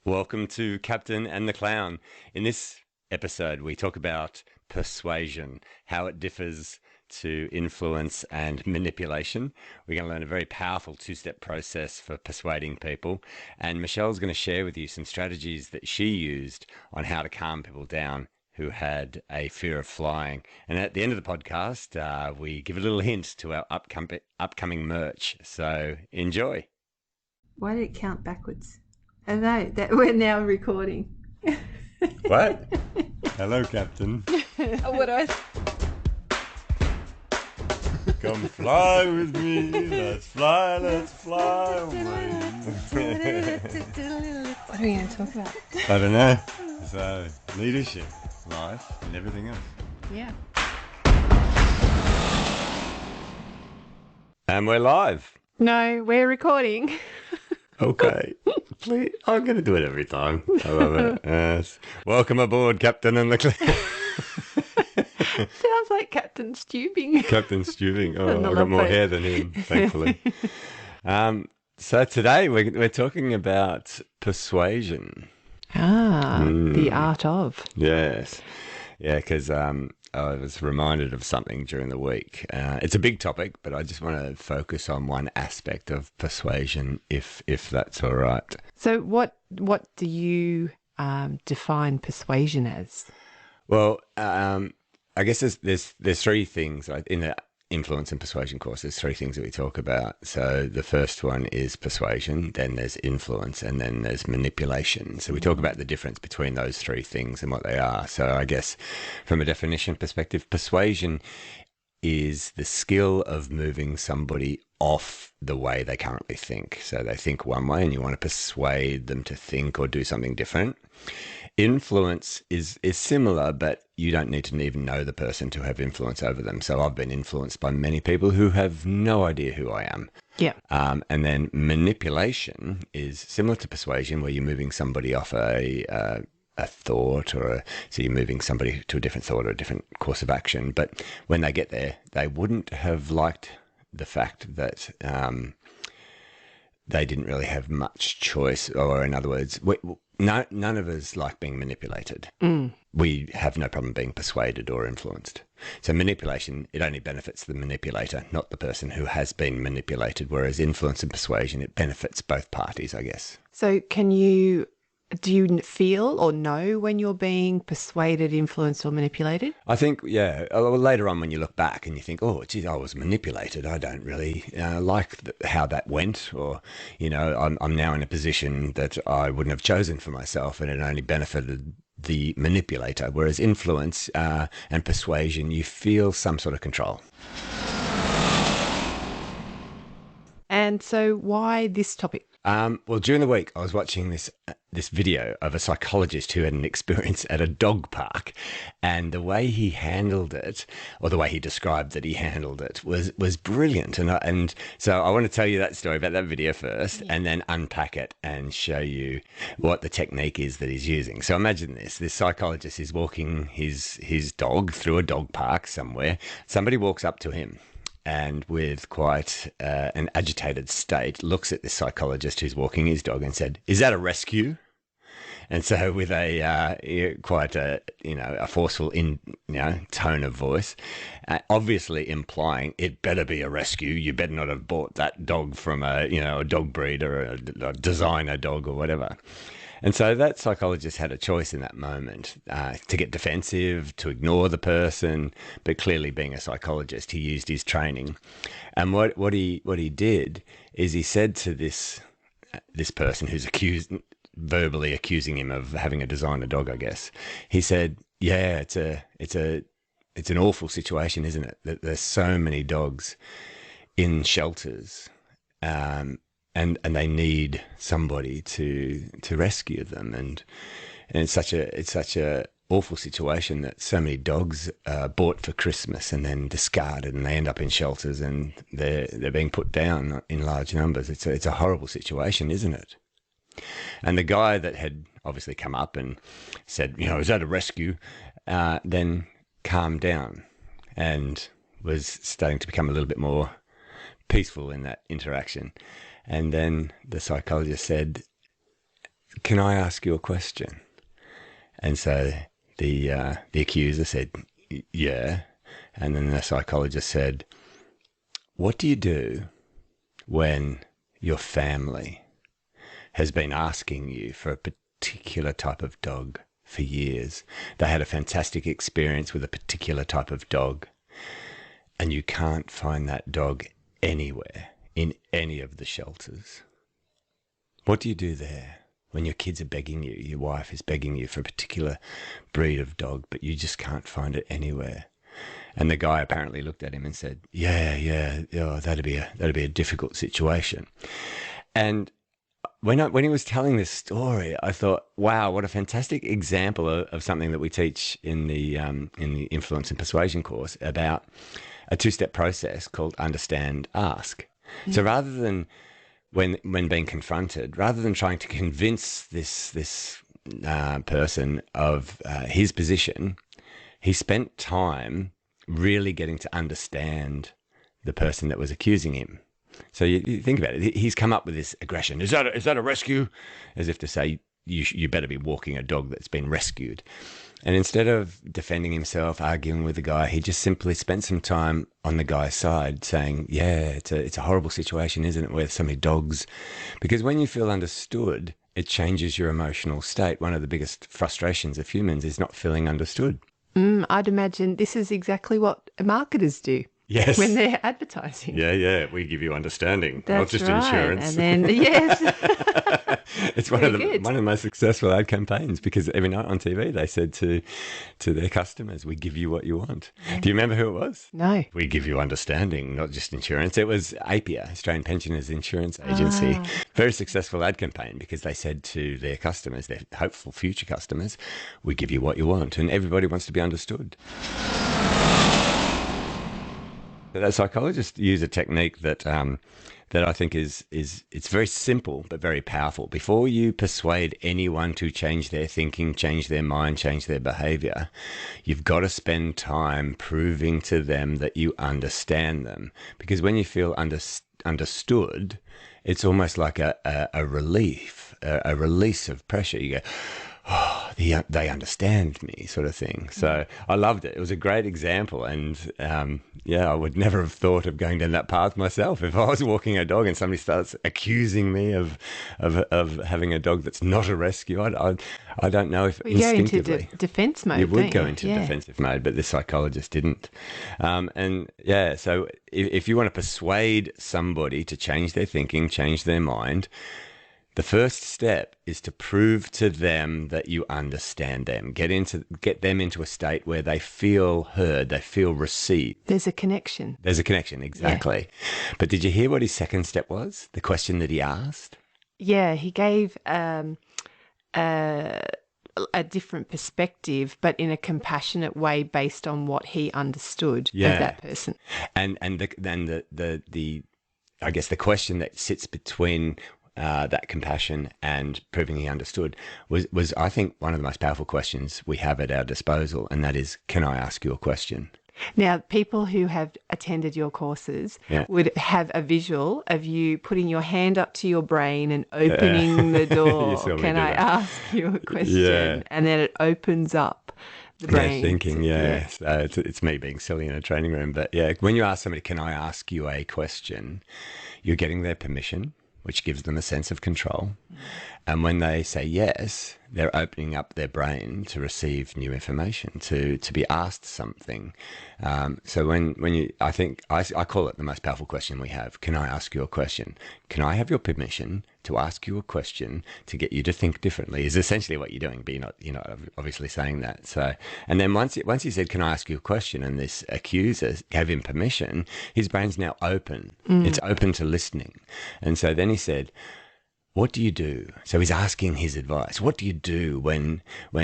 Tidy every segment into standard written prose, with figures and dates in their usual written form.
Welcome to Captain and the Clown. In this episode, we talk about persuasion, how it differs to influence and manipulation. We're going to learn a very powerful two-step process for persuading people. And Michelle's going to share with you some strategies that she used on how to calm people down who had a fear of flying. And at the end of the podcast, we give a little hint to our upcoming merch. So enjoy. Why did it count backwards? I don't know that we're now recording. What? Hello, Captain. What I Come fly with me. Let's fly away. What are we going to talk about? I don't know. So, leadership, life, and everything else. Yeah. And we're live. No, we're recording. Okay. Please, I'm going to do it every time. I love it. Yes. Welcome aboard, Captain and the Clown. Sounds like Captain Stubing. Captain Stewing. Oh, And the I've got more love boat. hair than him, thankfully. So today we're talking about persuasion. The art of. Yes. Yeah, because I was reminded of something during the week. It's a big topic, but I just want to focus on one aspect of persuasion, if that's all right. So what do you define persuasion as? Well, I guess there's three things in the influence and persuasion course. There's three things that we talk about. So the first one is persuasion, then there's influence, and then there's manipulation. So we talk about the difference between those three things and what they are. So I guess from a definition perspective, persuasion is the skill of moving somebody off the way they currently think. So they think one way and you want to persuade them to think or do something different. Influence is similar, but you don't need to even know the person to have influence over them. So I've been influenced by many people who have no idea who I am. Yeah. And then manipulation is similar to persuasion, where you're moving somebody off a thought, so you're moving somebody to a different thought or a different course of action. But when they get there, they wouldn't have liked the fact that they didn't really have much choice, or in other words, none of us like being manipulated. We have no problem being persuaded or influenced. So manipulation, it only benefits the manipulator, not the person who has been manipulated, whereas influence and persuasion, it benefits both parties, I guess. So do you feel or know when you're being persuaded, influenced, or manipulated? I think, yeah. Well, later on, when you look back and you think, "Oh, geez, I was manipulated. I don't really like how that went," or, I'm now in a position that I wouldn't have chosen for myself, and it only benefited the manipulator. Whereas influence and persuasion, you feel some sort of control. And so why this topic? Well, during the week, I was watching this video of a psychologist who had an experience at a dog park, and the way he handled it, or the way he described that he handled it, was brilliant. And so I want to tell you that story about that video first, and then unpack it and show you what the technique is that he's using. So imagine this psychologist is walking his dog through a dog park somewhere. Somebody walks up to him, and with quite an agitated state, looks at this psychologist who's walking his dog and said, "Is that a rescue?" And so with quite a forceful tone of voice, obviously implying it better be a rescue. You better not have bought that dog from a dog breeder or a designer dog or whatever. And so that psychologist had a choice in that moment to get defensive, to ignore the person, but clearly being a psychologist, he used his training. And what he did is he said to this person who's verbally accusing him of having a designer dog, I guess, he said, "Yeah, it's an awful situation, isn't it? That there's so many dogs in shelters, and they need somebody to rescue them, and it's such a awful situation that so many dogs are bought for Christmas and then discarded, and they end up in shelters, and they're being put down in large numbers. It's a horrible situation, isn't it?" And the guy that had obviously come up and said, "Is that a rescue?" Then calmed down and was starting to become a little bit more peaceful in that interaction. And then the psychologist said, can I ask you a question? And so the accuser said, yeah. And then the psychologist said, what do you do when your family has been asking you for a particular type of dog for years? They had a fantastic experience with a particular type of dog, and you can't find that dog anywhere in any of the shelters. What do you do there when your kids are begging you, your wife is begging you for a particular breed of dog, but you just can't find it anywhere? And the guy apparently looked at him and said, yeah, oh, that'd be a difficult situation. And when he was telling this story, I thought, wow, what a fantastic example of something that we teach in the Influence and Persuasion course about a two-step process called understand, ask. Mm. So rather than when being confronted, rather than trying to convince this person of his position, he spent time really getting to understand the person that was accusing him. So you think about it. He's come up with this aggression. Is that a rescue? As if to say, you better be walking a dog that's been rescued. And instead of defending himself, arguing with the guy, he just simply spent some time on the guy's side saying, yeah, it's a horrible situation, isn't it, with so many dogs? Because when you feel understood, it changes your emotional state. One of the biggest frustrations of humans is not feeling understood. I'd imagine this is exactly what marketers do. Yes. When they're advertising. Yeah. We give you understanding, That's not just right. insurance. And then, yes. It's one of the most successful ad campaigns, because every night on TV they said to their customers, we give you what you want. Yeah. Do you remember who it was? No. We give you understanding, not just insurance. It was APIA, Australian Pensioners Insurance Agency. Very successful ad campaign, because they said to their customers, their hopeful future customers, we give you what you want. And everybody wants to be understood. That psychologists use a technique that I think is it's very simple but very powerful. Before you persuade anyone to change their thinking, change their mind, change their behavior, you've got to spend time proving to them that you understand them. Because when you feel understood, it's almost like a relief, a release of pressure. You go, oh, they understand me, sort of thing. So I loved it. It was a great example. And I would never have thought of going down that path myself. If I was walking a dog and somebody starts accusing me of having a dog that's not a rescue, I don't know if instinctively. Go into defense mode. You would go into defensive mode, but the psychologist didn't. So if you want to persuade somebody to change their thinking, change their mind, the first step is to prove to them that you understand them. Get them into a state where they feel heard, they feel received. There's a connection. There's a connection, exactly. Yeah. But did you hear what his second step was? The question that he asked? Yeah, he gave a different perspective, but in a compassionate way based on what he understood of that person. And the I guess the question that sits between that compassion and proving he understood was I think one of the most powerful questions we have at our disposal, and that is, can I ask you a question? Now, people who have attended your courses would have a visual of you putting your hand up to your brain and opening the door. Can I ask you a question? Yeah. And then it opens up the brain. Thinking, it's me being silly in a training room. But when you ask somebody, can I ask you a question, you're getting their permission, which gives them a sense of control. And when they say yes, they're opening up their brain to receive new information, to be asked something. So when you, I think, I call it the most powerful question we have. Can I ask you a question? Can I have your permission to ask you a question to get you to think differently? Is essentially what you're doing, but you're not obviously saying that. So, and then once he said, can I ask you a question? And this accuser gave him permission, his brain's now open. It's open to listening. And so then he said, what do you do? So he's asking his advice. What do you do when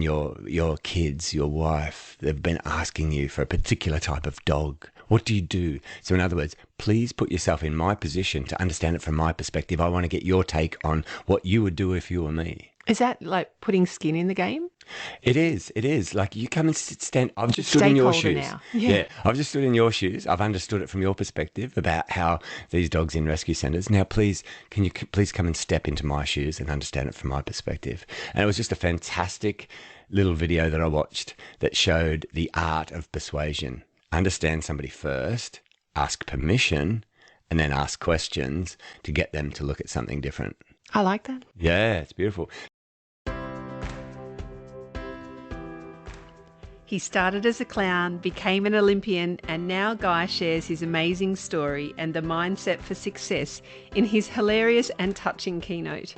your kids, your wife, they've been asking you for a particular type of dog? What do you do? So in other words, please put yourself in my position to understand it from my perspective. I want to get your take on what you would do if you were me. Is that like putting skin in the game? It is. It is. Like you come and stand. I've just stood in your Stakeholder shoes. now. Yeah. I've just stood in your shoes. I've understood it from your perspective about how these dogs in rescue centres. Now, please, can you please come and step into my shoes and understand it from my perspective? And it was just a fantastic little video that I watched that showed the art of persuasion. Understand somebody first, ask permission, and then ask questions to get them to look at something different. I like that. Yeah, it's beautiful. He started as a clown, became an Olympian, and now Guy shares his amazing story and the mindset for success in his hilarious and touching keynote.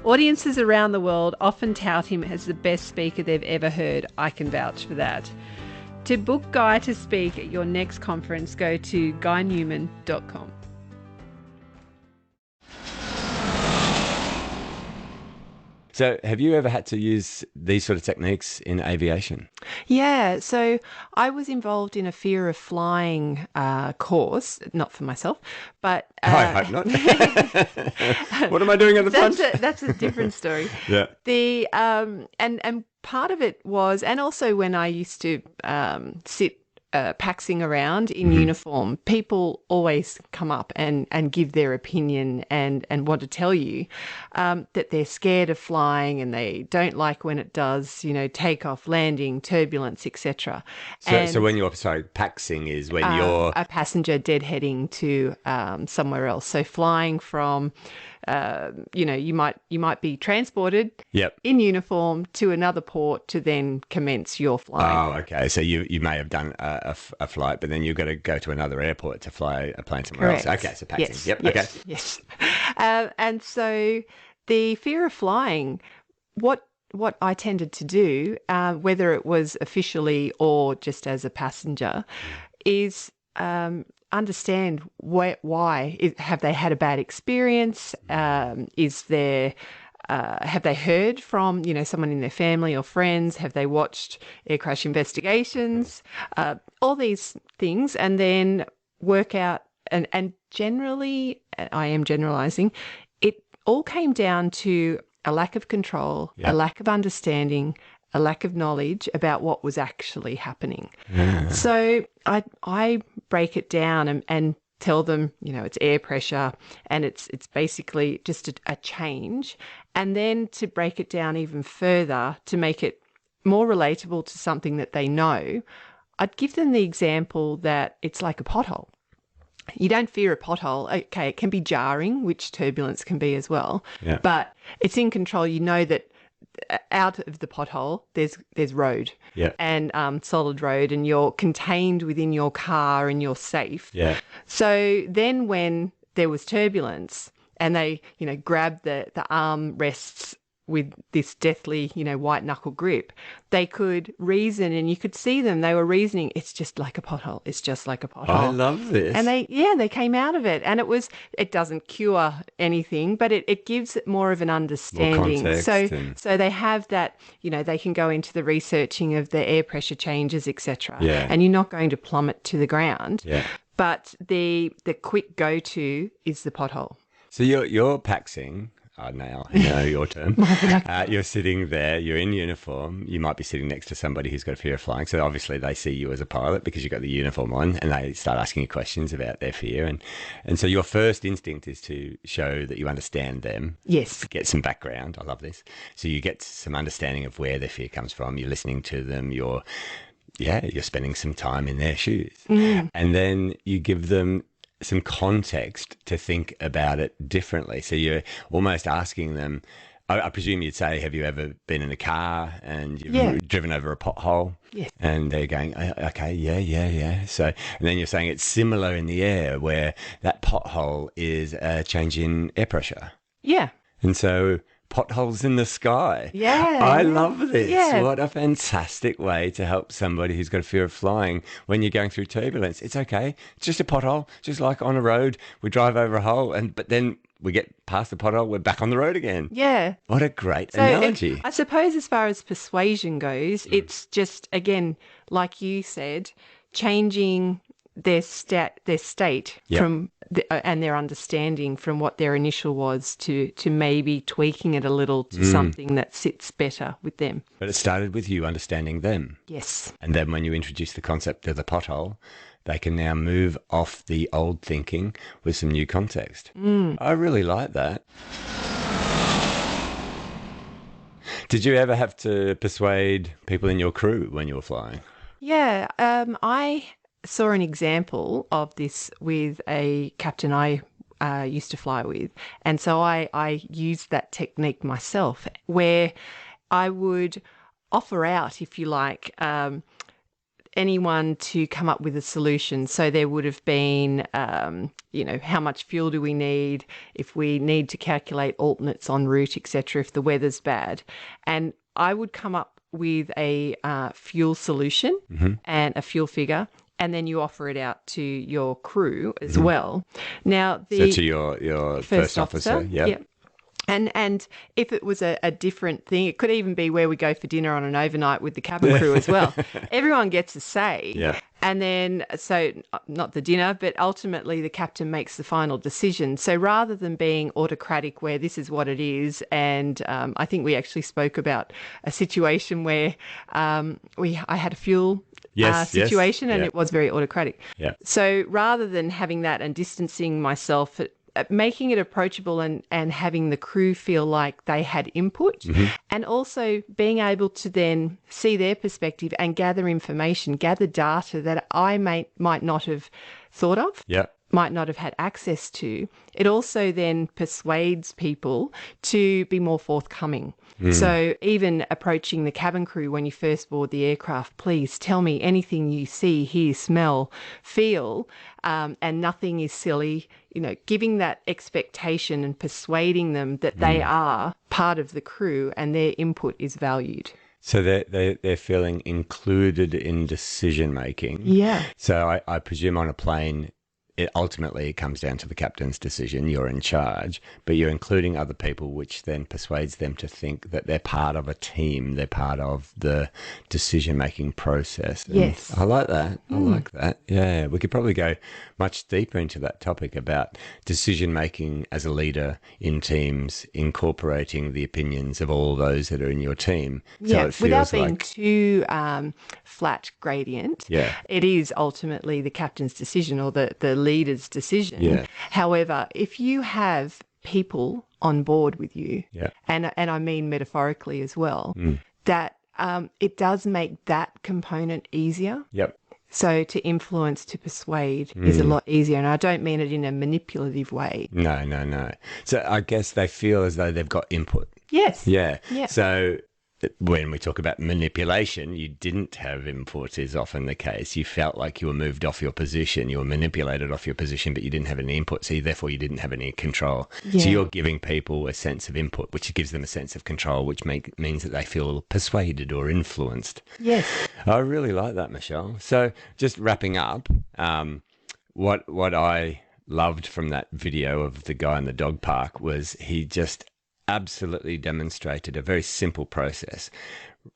Audiences around the world often tout him as the best speaker they've ever heard. I can vouch for that. To book Guy to speak at your next conference, go to guynewman.com. So have you ever had to use these sort of techniques in aviation? Yeah, so I was involved in a fear of flying course, not for myself, but... I hope not. What am I doing at the front? That's a different story. Yeah. And part of it was, and also when I used to sit paxing around in uniform, people always come up and give their opinion and want to tell you that they're scared of flying and they don't like when it does, takeoff, landing, turbulence, etc. So when you're, paxing is when you're... a passenger deadheading to somewhere else. So flying from... you might be transported in uniform to another port to then commence your flight. Oh, okay. So you may have done a flight, but then you've got to go to another airport to fly a plane somewhere else. Okay, so paxing. Yes, yep. yes, Okay. Yes. And so the fear of flying, what I tended to do, whether it was officially or just as a passenger, is understand why. Have they had a bad experience? Is there... have they heard from, someone in their family or friends? Have they watched air crash investigations? All these things, and then work out. And generally, I am generalizing, it all came down to a lack of control, a lack of understanding, a lack of knowledge about what was actually happening. Yeah. So I break it down and tell them, it's air pressure and it's basically just a change. And then to break it down even further to make it more relatable to something that they know, I'd give them the example that it's like a pothole. You don't fear a pothole. Okay, it can be jarring, which turbulence can be as well, but it's in control. You know that out of the pothole, there's road and solid road, and you're contained within your car and you're safe. Yeah. So then when there was turbulence and they, grabbed the arm rests with this deathly, white knuckle grip, they could reason, and you could see them. They were reasoning, it's just like a pothole. It's just like a pothole. I love this. And they came out of it. And it doesn't cure anything, but it gives it more of an understanding. More context so they have that, they can go into the researching of the air pressure changes, etc. Yeah. And you're not going to plummet to the ground. Yeah. But the quick go-to is the pothole. So you're paxing. Now I know your term. You're sitting there, you're in uniform, you might be sitting next to somebody who's got a fear of flying. So obviously they see you as a pilot because you've got the uniform on, and they start asking you questions about their fear. And so your first instinct is to show that you understand them. Yes. Get some background. I love this. So you get some understanding of where their fear comes from. You're listening to them. You're spending some time in their shoes. Mm. And then you give them some context to think about it differently. So you're almost asking them, I presume you'd say, have you ever been in a car and you've driven over a pothole? Yes. And they're going, okay, yeah. So, and then you're saying it's similar in the air where that pothole is a change in air pressure. Yeah. And so potholes in the sky. Yeah. I love this. Yeah. What a fantastic way to help somebody who's got a fear of flying when you're going through turbulence. It's okay. It's just a pothole, just like on a road. We drive over a hole, but then we get past the pothole, we're back on the road again. Yeah. What a great analogy. I suppose as far as persuasion goes, it's just, again, like you said, changing their state from and their understanding from what their initial was to maybe tweaking it a little to something that sits better with them. But it started with you understanding them. Yes. And then when you introduce the concept of the pothole, they can now move off the old thinking with some new context. I really like that. Did you ever have to persuade people in your crew when you were flying? Yeah, I saw an example of this with a captain I used to fly with. And so I used that technique myself, where I would offer out, if you like, anyone to come up with a solution. So there would have been, how much fuel do we need, if we need to calculate alternates en route, etc., if the weather's bad. And I would come up with a fuel solution and a fuel figure, and then you offer it out to your crew as well. Now, so to your first officer, yeah. And if it was a different thing, it could even be where we go for dinner on an overnight with the cabin crew as well. Everyone gets a say. Yeah. And then, so not the dinner, but ultimately the captain makes the final decision. So rather than being autocratic where this is what it is, and I think we actually spoke about a situation where I had a fuel situation and it was very autocratic. Yeah. So rather than having that and distancing myself, making it approachable and having the crew feel like they had input, and also being able to then see their perspective and gather information, gather data that I might not have thought of, might not have had access to. It also then persuades people to be more forthcoming. So even approaching the cabin crew when you first board the aircraft, please tell me anything you see, hear, smell, feel, and nothing is silly, giving that expectation and persuading them that they are part of the crew and their input is valued. So they're feeling included in decision making. Yeah. So I presume on a plane, it ultimately comes down to the captain's decision. You're in charge, but you're including other people, which then persuades them to think that they're part of a team. They're part of the decision-making process. And yes. I like that. I like that. Yeah. We could probably go much deeper into that topic about decision-making as a leader in teams, incorporating the opinions of all those that are in your team. So it feels without being too flat gradient. Yeah. It is ultimately the captain's decision or the leader's decision. Yeah. However, if you have people on board with you, Yeah. and I mean metaphorically as well, that it does make that component easier. Yep. So to influence, to persuade is a lot easier. And I don't mean it in a manipulative way. No. So I guess they feel as though they've got input. Yes. Yeah. Yeah. So when we talk about manipulation, you didn't have input is often the case. You felt like you were moved off your position. You were manipulated off your position, but you didn't have any input. So therefore you didn't have any control. Yeah. So you're giving people a sense of input, which gives them a sense of control, which means that they feel persuaded or influenced. Yes. I really like that, Michelle. So just wrapping up, what I loved from that video of the guy in the dog park was he just absolutely demonstrated a very simple process.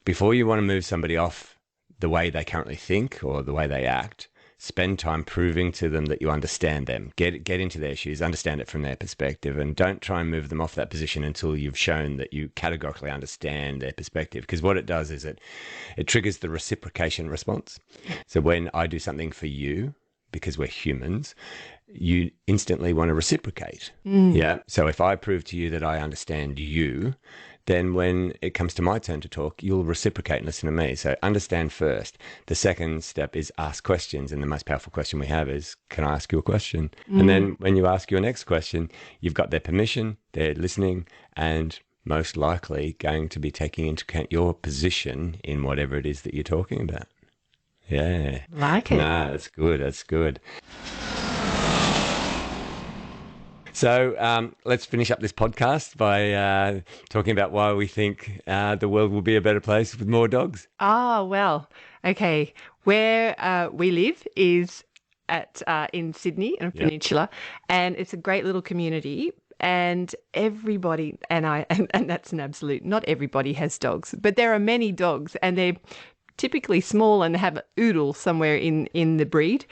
Before you want to move somebody off the way they currently think or the way they act, spend time proving to them that you understand them. Get into their shoes, understand it from their perspective, and don't try and move them off that position until you've shown that you categorically understand their perspective. Because what it does is it triggers the reciprocation response. So when I do something for you, because we're humans, you instantly want to reciprocate. Yeah. So if I prove to you that I understand you, then when it comes to my turn to talk, you'll reciprocate and listen to me. So understand first. The second step is ask questions. And the most powerful question we have is, can I ask you a question? And then when you ask your next question, you've got their permission, they're listening, and most likely going to be taking into account your position in whatever it is that you're talking about. Yeah. Like it. No, that's good. That's good. So let's finish up this podcast by talking about why we think the world will be a better place with more dogs. Well, okay. Where we live is in Sydney and Peninsula, and it's a great little community. And everybody, and that's an absolute, not everybody has dogs, but there are many dogs, and they're typically small and have an oodle somewhere in the breed,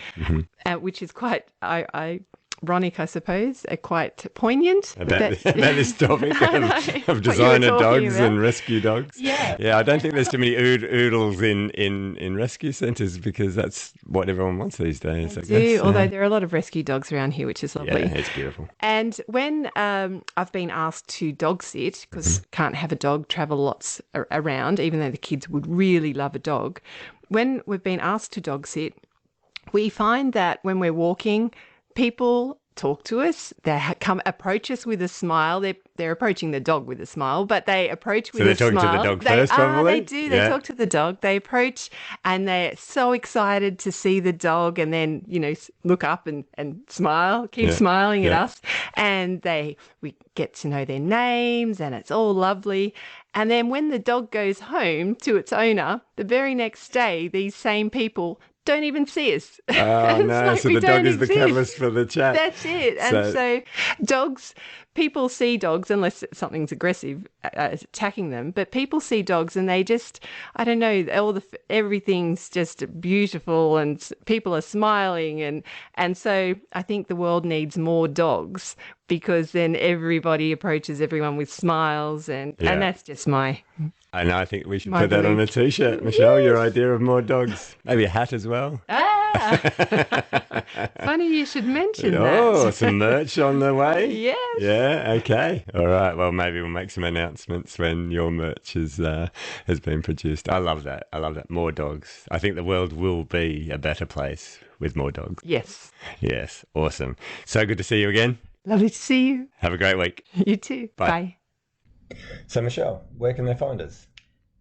which is quite, I ironic, I suppose, quite poignant. About this topic of designer dogs and rescue dogs. Yeah. Yeah, I don't think there's too many oodles in rescue centres because that's what everyone wants these days, I guess. Although there are a lot of rescue dogs around here, which is lovely. Yeah, it's beautiful. And when I've been asked to dog sit, because can't have a dog, travel lots around, even though the kids would really love a dog. When we've been asked to dog sit, we find that when we're walking, people talk to us. They approach us with a smile. They're approaching the dog with a smile, but they approach with a smile. So they're talking to the dog first, probably? They do. They talk to the dog. They approach and they're so excited to see the dog and then, look up and smile, keep smiling at us. And we get to know their names and it's all lovely. And then when the dog goes home to its owner, the very next day, these same people don't even see us. Oh, no. So the dog is the catalyst for the chat. That's it. And so dogs, people see dogs, unless something's aggressive, attacking them, but people see dogs and they just, I don't know, everything's just beautiful and people are smiling. And so I think the world needs more dogs because then everybody approaches everyone with smiles and that's just my... And I think we should put that on a T-shirt, Michelle, your idea of more dogs. Maybe a hat as well. Funny you should mention that. Oh, some merch on the way? Yes. Yeah, okay. All right, well, maybe we'll make some announcements when your merch has been produced. I love that. More dogs. I think the world will be a better place with more dogs. Yes. Yes, awesome. So good to see you again. Lovely to see you. Have a great week. You too. Bye. So, Michelle, where can they find us?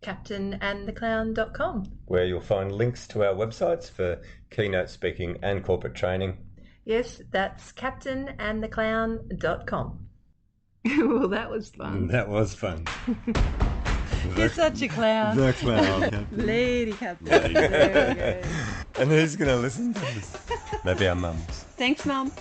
CaptainandTheClown.com, where you'll find links to our websites for keynote speaking and corporate training. Yes, that's CaptainandTheClown.com. Well, that was fun. That was fun. You're such a clown. The clown. Lady Captain. There we go. And who's going to listen to this? Maybe our mums. Thanks, Mum.